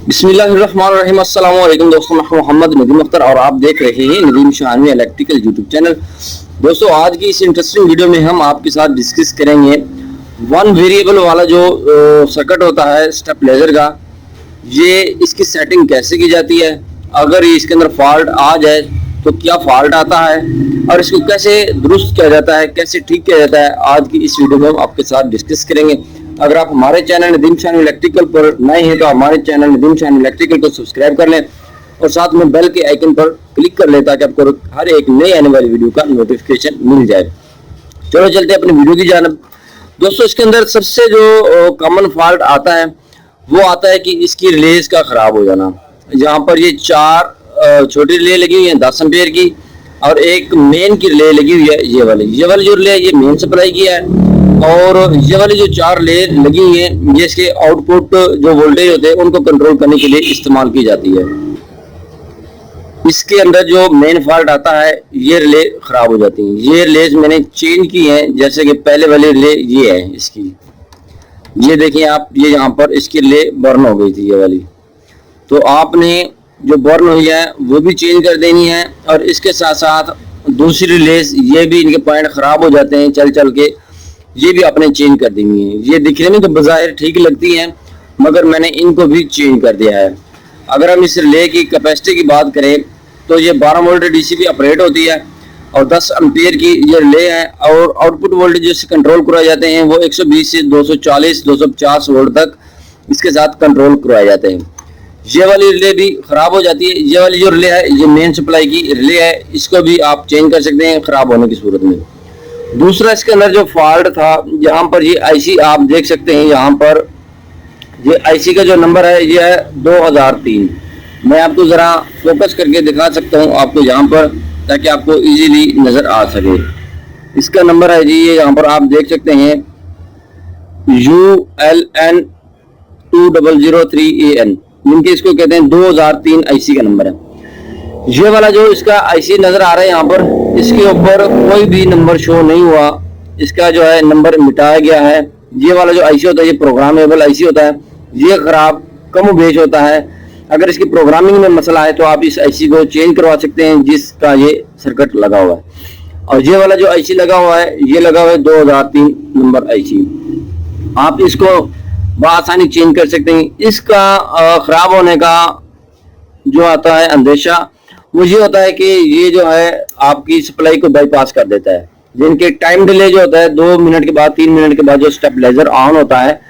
बिस्मिल्लाहिर्रहमानिर्रहीम। अस्सलाम वालेकुम दोस्तों, मैं मोहम्मद नदीम अख्तर और आप देख रहे हैं नदीम शाहनवी इलेक्ट्रिकल यूट्यूब चैनल। दोस्तों, आज की इस इंटरेस्टिंग वीडियो में हम आपके साथ डिस्कस करेंगे वन वेरिएबल वाला जो सर्किट होता है स्टेबलाइजर का, ये इसकी सेटिंग कैसे की जाती है, अगर ये इसके अंदर फॉल्ट आ जाए तो क्या फॉल्ट आता है और इसको कैसे दुरुस्त किया जाता है, कैसे ठीक किया जाता है, आज की इस वीडियो में हम आपके साथ डिस्कस करेंगे। अगर आप हमारे चैनल नदीम शाहनवी इलेक्ट्रिकल पर नए हैं तो हमारे चैनल नदीम शाहनवी इलेक्ट्रिकल को सब्सक्राइब कर लें और साथ में बेल के आइकन पर क्लिक कर लें ताकि आपको हर एक नई आने वाली वीडियो का नोटिफिकेशन मिल जाए। चलो चलते हैं अपनी वीडियो की जानब। दोस्तों, इसके अंदर सबसे जो कॉमन फॉल्ट आता है वो आता है कि इसकी रिलेज का खराब हो जाना। यहाँ पर ये चार छोटी रिले लगी हुई है 10 एम्पीयर की और एक मेन की रिले लगी हुई है। ये वाली जो रिले ये मेन सप्लाई की है और ये वाली जो चार रिले लगी हुई है ये इसके आउटपुट जो वोल्टेज होते हैं उनको कंट्रोल करने के लिए इस्तेमाल की जाती है। इसके अंदर जो मेन फॉल्ट आता है ये रिले खराब हो जाती हैं। ये रिलेज मैंने चेंज की है, जैसे कि पहले वाली रिले ये है इसकी, ये देखिए आप, ये यहाँ पर इसकी रिले बर्न हो गई थी ये वाली, तो आपने जो बर्न हुई है वो भी चेंज कर देनी है। और इसके साथ साथ दूसरी रिलेज ये भी इनके पॉइंट खराब हो जाते हैं चल चल के, ये भी आपने चेंज कर देनी है। ये दिखने में तो बज़ाहिर ठीक लगती है मगर मैंने इनको भी चेंज कर दिया है। अगर हम इस रिले की कैपेसिटी की बात करें तो ये 12 वोल्ट डीसी पे ऑपरेट होती है और 10 एम्पीयर की ये रिले है और आउटपुट वोल्टेज जिससे कंट्रोल करवाए जाते हैं वो 120 से 240 250 वोल्ट तक इसके साथ कंट्रोल करवाए जाते हैं। ये वाली रिले भी खराब हो जाती है। ये वाली जो रिले है ये मेन सप्लाई की रिले है, इसको भी आप चेंज कर सकते हैं खराब होने की सूरत में। दूसरा इसके अंदर जो फॉल्ट था, यहाँ पर ये आईसी आप देख सकते हैं, यहाँ पर ये आईसी का जो नंबर है ये है 2003। मैं आपको ज़रा फोकस करके दिखा सकता हूँ आपको यहाँ पर, ताकि आपको इजीली नज़र आ सके। इसका नंबर है जी ये यहाँ पर आप देख सकते हैं ULN 2003AN, इनके इसको कहते हैं 2003 आईसी का नंबर है। ये वाला जो इसका आईसी नजर आ रहा है यहाँ पर, इसके ऊपर कोई भी नंबर शो नहीं हुआ, इसका जो है नंबर मिटाया गया है। ये वाला जो आईसी होता है ये प्रोग्रामेबल आईसी होता है, ये खराब कम बेच होता है। अगर इसकी प्रोग्रामिंग में मसला है तो आप इस आईसी को चेंज करवा सकते हैं जिसका ये सर्किट लगा हुआ है। और ये वाला जो आईसी लगा हुआ है ये लगा हुआ है 2003 नंबर आईसी, आप इसको बआसानी चेंज कर सकते हैं। इसका खराब होने का जो आता है अंदेशा वो ये होता है कि ये जो है आपकी सप्लाई को बाईपास कर देता है। जिनके टाइम डिले जो होता है 2 मिनट के बाद 3 मिनट के बाद जो स्टेबलाइजर ऑन होता है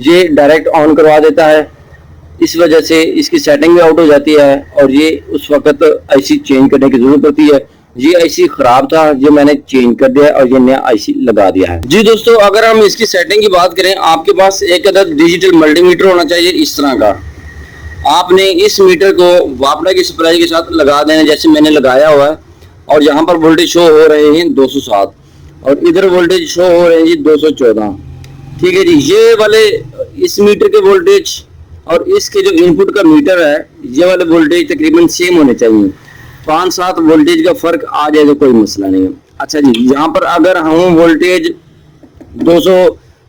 ये डायरेक्ट ऑन करवा देता है। इस वजह से इसकी सेटिंग भी आउट हो जाती है और ये उस वक्त आईसी चेंज करने की जरूरत पड़ती है। ये आईसी खराब था, ये मैंने चेंज कर दिया और ये नया आईसी लगा दिया है। जी दोस्तों, अगर हम इसकी सेटिंग की बात करें, आपके पास एक अदद डिजिटल मल्टीमीटर होना चाहिए इस तरह का। आपने इस मीटर को वापडा की सप्लाई के साथ लगा देना जैसे मैंने लगाया हुआ है, और यहाँ पर वोल्टेज शो हो रहे हैं 207 और इधर वोल्टेज शो हो रहे हैं जी 214। ठीक है जी, ये वाले इस मीटर के वोल्टेज और इसके जो इनपुट का मीटर है ये वाले वोल्टेज तकरीबन सेम होने चाहिए। 5-7 वोल्टेज का फर्क आ जाए तो कोई मसला नहीं है। अच्छा जी, यहाँ पर अगर हम वोल्टेज 200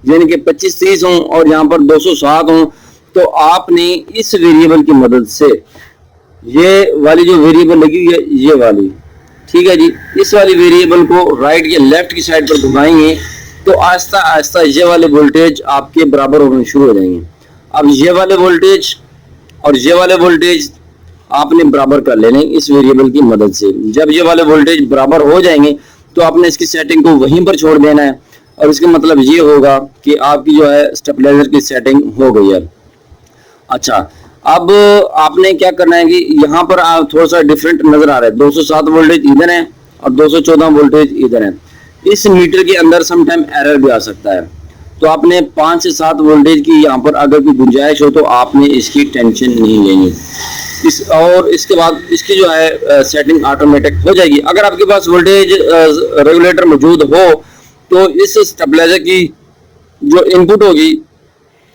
यानी कि 25-30 हों और यहाँ पर 207 हों तो आपने इस वेरिएबल की मदद से ये वाली जो वेरिएबल लगी हुई है ये वाली, ठीक है जी, इस वाली वेरिएबल को राइट या लेफ्ट की साइड पर घुमाएंगे तो आहिस्ता आहिस्ता ये वाले वोल्टेज आपके बराबर होने शुरू हो जाएंगे। अब ये वाले वोल्टेज और ये वाले वोल्टेज आपने बराबर कर लेने इस वेरिएबल की मदद से। जब ये वाले वोल्टेज बराबर हो जाएंगे तो आपने इसकी सेटिंग को वहीं पर छोड़ देना है और इसका मतलब ये होगा कि आपकी जो है स्टेबलाइजर की सेटिंग हो गई है। अच्छा, अब आपने क्या करना है कि यहाँ पर थोड़ा सा डिफरेंट नजर आ रहा है, 207 वोल्टेज इधर है और 214 वोल्टेज इधर है। इस मीटर के अंदर समटाइम एरर भी आ सकता है, तो आपने 5 से 7 वोल्टेज की यहाँ पर अगर कोई गुंजाइश हो तो आपने इसकी टेंशन नहीं लेनी। और इसके बाद इसकी जो है सेटिंग ऑटोमेटिक हो जाएगी। अगर आपके पास वोल्टेज रेगुलेटर मौजूद हो तो इस स्टेबलाइजर की जो इनपुट होगी,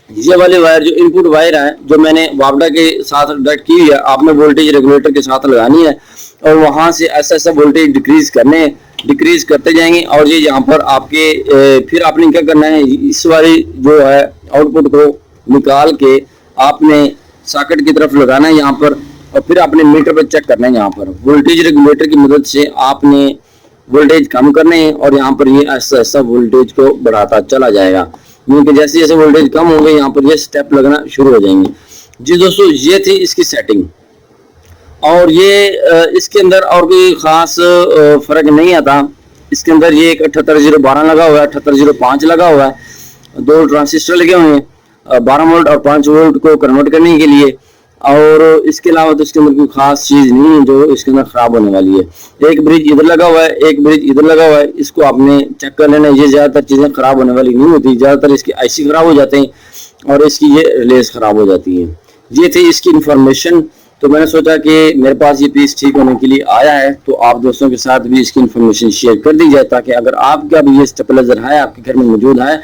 ये वाले वायर जो इनपुट वायर है जो मैंने वापडा के साथ डायरेक्ट की है, आपने वोल्टेज रेगुलेटर के साथ लगानी है और वहां से ऐसा ऐसा वोल्टेज डिक्रीज करते जाएंगे। और ये यहाँ पर आपके फिर आपने क्या करना है, इस वाली जो है आउटपुट को निकाल के आपने सॉकेट की तरफ लगाना है यहाँ पर, और फिर आपने मीटर पर चेक करना है। यहाँ पर वोल्टेज रेगुलेटर की मदद से आपने वोल्टेज कम करने हैं और यहाँ पर ये ऐसा ऐसा वोल्टेज को बढ़ाता चला जाएगा, क्योंकि जैसे जैसे वोल्टेज कम होंगे यहाँ पर ये स्टेप लगना शुरू हो जाएंगे। जी दोस्तों, ये थी इसकी सेटिंग। और ये इसके अंदर और कोई खास फर्क नहीं आता। इसके अंदर ये एक 78012 लगा हुआ है, 78005 लगा हुआ है, दो ट्रांजिस्टर लगे हुए हैं 12 वोल्ट और 5 वोल्ट को कन्वर्ट करने के लिए। और इसके अलावा तो इसके अंदर कोई खास चीज नहीं है जो इसके अंदर खराब होने वाली है। एक ब्रिज इधर लगा हुआ है, एक ब्रिज इधर लगा हुआ है, इसको आपने चेक कर लेना। ये ज्यादातर चीजें खराब होने वाली नहीं होती, ज्यादातर इसकी आईसी खराब हो जाते हैं और इसकी ये रिलेज खराब हो जाती है। ये थी इसकी इंफॉर्मेशन। तो मैंने सोचा कि मेरे पास ये पीस ठीक होने के लिए आया है तो आप दोस्तों के साथ भी इसकी इन्फॉर्मेशन शेयर कर दी जाए, ताकि अगर आपका भी ये स्टेबलाइजर है आपके घर में मौजूद है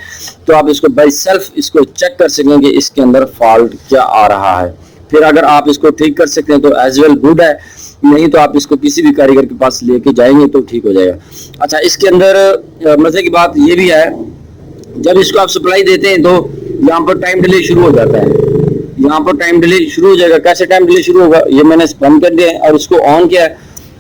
तो आप इसको बाय सेल्फ इसको चेक कर सकें कि इसके अंदर फॉल्ट क्या आ रहा है। फिर अगर आप इसको ठीक कर सकते हैं तो एज वेल गुड है, नहीं तो आप इसको किसी भी कारीगर के पास लेके जाएंगे तो ठीक हो जाएगा। अच्छा, इसके अंदर मजे की बात ये भी है, जब इसको आप सप्लाई देते हैं तो यहाँ पर टाइम डिले शुरू हो जाता है। यहाँ पर टाइम डिले शुरू हो जाएगा। कैसे टाइम डिले शुरू होगा, ये मैंने बंद कर दिया है और इसको ऑन किया है।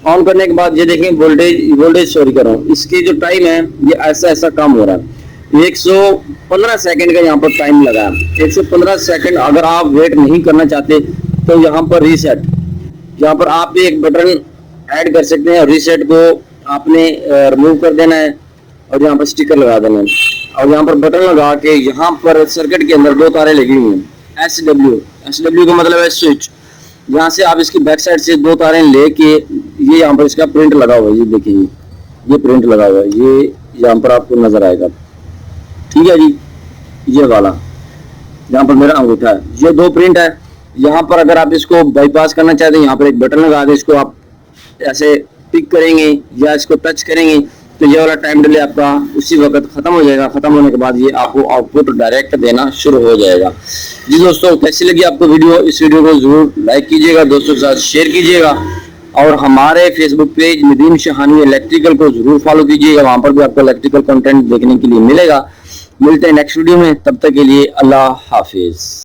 ऑन करने के बाद ये देखें वोल्टेज सॉरी कर रहा हूँ, इसकी जो टाइम है ये ऐसा ऐसा कम हो रहा है। 115 सेकंड का यहाँ पर टाइम लगा है। 115 सेकंड अगर आप वेट नहीं करना चाहते तो यहाँ पर रीसेट, यहाँ पर आप एक बटन ऐड कर सकते हैं। रीसेट को आपने रिमूव कर देना है और यहाँ पर स्टिकर लगा देना है और यहाँ पर बटन लगा के यहाँ पर सर्किट के अंदर दो तारें लगी हुई हैं। SW का मतलब है स्विच। यहाँ से आप इसकी बैक साइड से दो तारें लेके ये यहाँ पर इसका प्रिंट लगा हुआ है, ये देखिए ये प्रिंट लगा हुआ है, ये यहाँ पर आपको नजर आएगा। ठीक है जी, ये वाला यहाँ पर मेरा अंगूठा है, ये दो प्रिंट है। यहाँ पर अगर आप इसको बाईपास करना चाहते हैं यहाँ पर एक बटन लगा दे, इसको आप ऐसे पिक करेंगे या इसको टच करेंगे तो ये वाला टाइम डिले आपका उसी वक्त खत्म हो जाएगा। खत्म होने के बाद ये आपको आउटपुट डायरेक्ट देना शुरू हो जाएगा। जी दोस्तों, कैसी लगी आपको वीडियो? इस वीडियो को जरूर लाइक कीजिएगा, दोस्तों के साथ शेयर कीजिएगा और हमारे Facebook page Nadeem Sawhney electrical को जरूर फॉलो कीजिएगा। वहां पर भी आपको इलेक्ट्रिकल कंटेंट देखने के लिए मिलेगा। मिलते हैं नेक्स्ट वीडियो में, तब तक के लिए अल्लाह हाफिज।